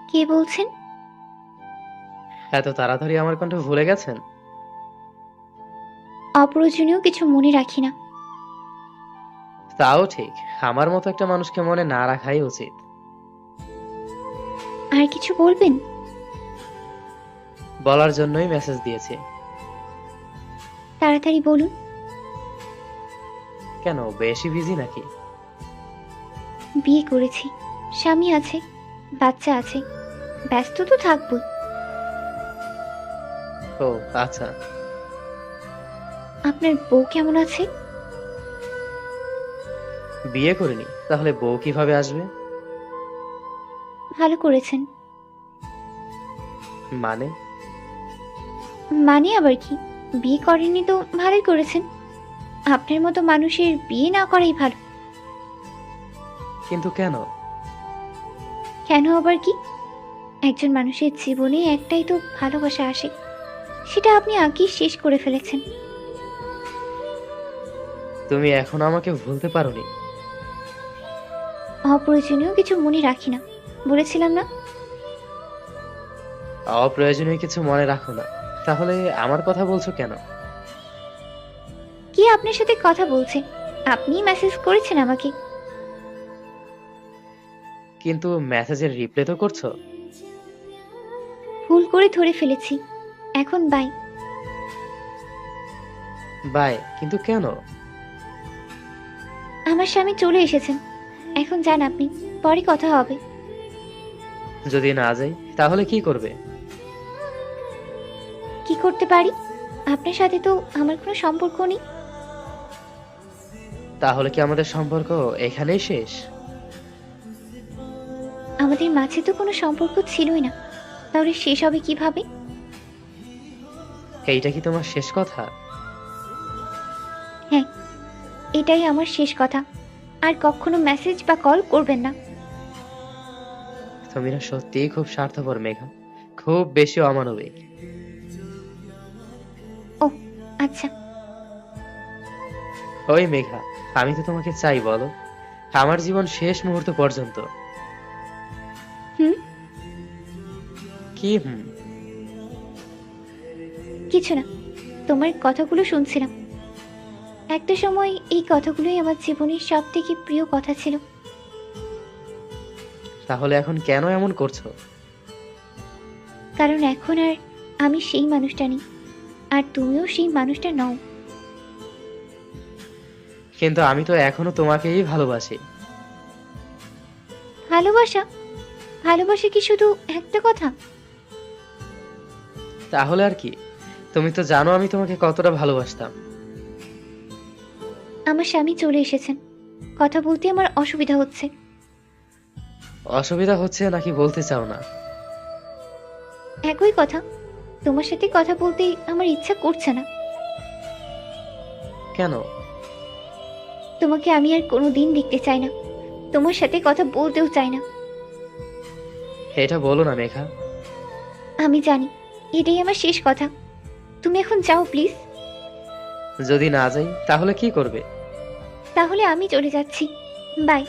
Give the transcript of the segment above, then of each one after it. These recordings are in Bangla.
কে বলছেন? এত তাড়াতাড়ি আমার কণ্ঠ ভুলে গেছেন? অপ্রয়োজনীয় কিছু মনে রাখি না। তাও ঠিক। আমার মতো একটা মানুষকে মনে না রাখাই উচিত। আর কিছু বলবেন? বলার জন্যই মেসেজ দিয়েছি। তাড়াতাড়ি বলুন। কেন, বেশি বিজি নাকি? বিয়ে করেছি, স্বামী আছে, বাচ্চা আছে, ব্যস্ত তো থাকবই। ও আচ্ছা। আপনার বউ কেমন আছে? বিয়ে করিনি, তাহলে বউ কিভাবে আসবে? ভালো করেছেন। মানে? মানে আবার কি? বিয়ে করেননি তো ভালোই করেছেন। আপনার মতো মানুষের বিয়ে না করাই ভালো। কিন্তু কেন? কেন আবার কি? একজন মানুষের জীবনে একটাই তো ভালোবাসা আসে, সেটা আপনি আগেই শেষ করে ফেলেছেন। তুমি এখনো আমাকে ভুলতে পারোনি? অপ্রয়োজনীয় কিছু মনে রাখি না, বলেছিলাম না? অপ্রয়োজনীয় কিছু মনে রাখো না, তাহলে আমার কথা বলছো কেন? কে আপনার সাথে কথা বলছে? আপনিই মেসেজ করেছেন আমাকে। কিন্তু মেসেজের রিপ্লাই তো করছো। ভুল করে ধরে ফেলেছি। এখন বাই। বাই? কিন্তু কেন? আমার স্বামী চলে এসেছেন, এখন যান আপনি, পরে কথা হবে। যদি না যাই তাহলে কি করবে? কি করতে পারি? আপনার সাথে তো আমার কোনো সম্পর্ক নেই। তাহলে কি আমাদের সম্পর্ক এখানেই শেষ? আমাদের মাঝে তো কোনো সম্পর্ক ছিলই না, তাহলে শেষ হবে কিভাবে? এইটা কি তোমার শেষ কথা? হ্যাঁ, এটাই আমার শেষ কথা। আর কখনো মেসেজ বা কল করবেন না। তুমি না সত্যিই খুব স্বার্থপর মেঘা, খুব বেশি অমানবিক। ও আচ্ছা। ওই মেঘা, আমি তো তোমাকে চাই, বলো। আমার জীবন শেষ মুহূর্ত পর্যন্ত। হুম। কি হুম? কিছু না, তোমার কথাগুলো শুনছিলাম। একটা সময় এই কথাগুলোই আমার জীবনের সব থেকে প্রিয় কথা ছিল। তাহলে এখন কেন এমন করছো? কারণ এখন আর আমি সেই মানুষটা নেই, আর তুমিও সেই মানুষটা নও। কিন্তু আমি তো এখনো তোমাকেই ভালোবাসি। ভালোবাসা? ভালোবাসা কি শুধু একটা কথা? তাহলে আর কি? তুমি তো জানো আমি তোমাকে কতটা ভালোবাসতাম। আমার স্বামী চলে এসেছেন, কথা বলতে আমার অসুবিধা হচ্ছে। অসুবিধা হচ্ছে নাকি বলতে চাও না? একই কথা, তোমার সাথে কথা বলতে আমার ইচ্ছা করছে না। কেন? তোমাকে আমি আর কোনো দিন দেখতে চাই না, তোমার সাথে কথা বলতেও চাই না। এটা বলো না মেঘা। আমি জানি এটাই আমার শেষ কথা। তুমি এখন যাও প্লিজ। যদি না যাই তাহলে কি করবে? তাহলে আমি চলে যাচ্ছি। বাই।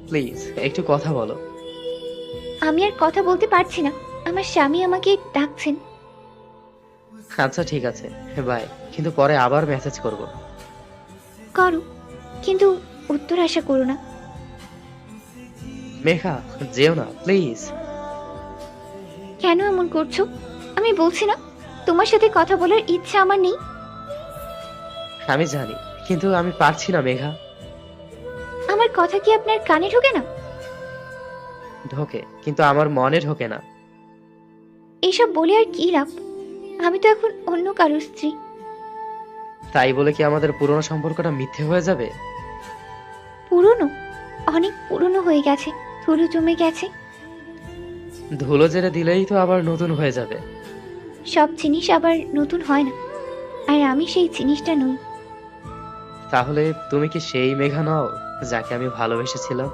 প্লিজ একটু কথা বলো। আমি আর কথা বলতে পারছি না, আমার স্বামী আমাকে ডাকছেন। আচ্ছা ঠিক আছে, বাই। কিন্তু পরে আবার মেসেজ করব। করো, কিন্তু উত্তর আশা করো না। মেঘা, যেও না প্লিজ। কেন এমন করছো? আমি বলছি না তোমার সাথে কথা বলার ইচ্ছা আমার নেই। আমি জানি, কিন্তু আমি পারছি না মেঘা। আমার কথা কি আপনার কানে ঢোকে না? ঢোকে, কিন্তু আমার মনে ঢোকে না। এইসব বলে আর কি লাভ? আমি তো এখন অন্য কারোর স্ত্রী। তাই বলে কি আমাদের পুরনো সম্পর্কটা মিথ্যে হয়ে যাবে? পুরনো? অনেক পুরনো হয়ে গেছে, ধুলো জমে গেছে। ধুলো জেরে দিলেই তো আবার নতুন হয়ে যাবে। সব জিনিস আবার নতুন হয় না, আর আমি সেই জিনিসটা নই। তাহলে তুমি কি সেই মেঘা নও যাকে আমি ভালোবেসেছিলাম?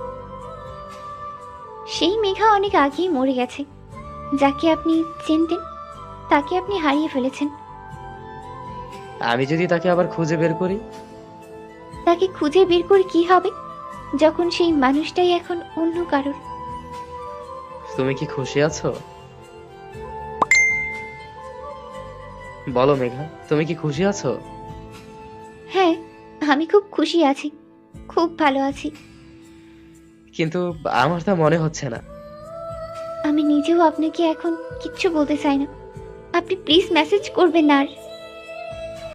সেই মেঘা অনেক আগেই মরে গেছে। যাকে আপনি চিনতেন তাকে আপনি হারিয়ে ফেলেছেন। আমি যদি তাকে আবার খুঁজে বের করি? তাকে খুঁজে বের করে কি হবে, যখন সেই মানুষটাই এখন অন্য কারোর। তুমি কি খুশি আছো? বলো মেঘা, তুমি কি খুশি আছো? হ্যাঁ, আমি খুব খুশি আছি, খুব ভালো আছি। কিন্তু আমার তা মনে হচ্ছে না। আমি নিজেও আপনাকে এখন কিচ্ছু বলতে চাই না। আপনি প্লিজ মেসেজ করবেন না আর।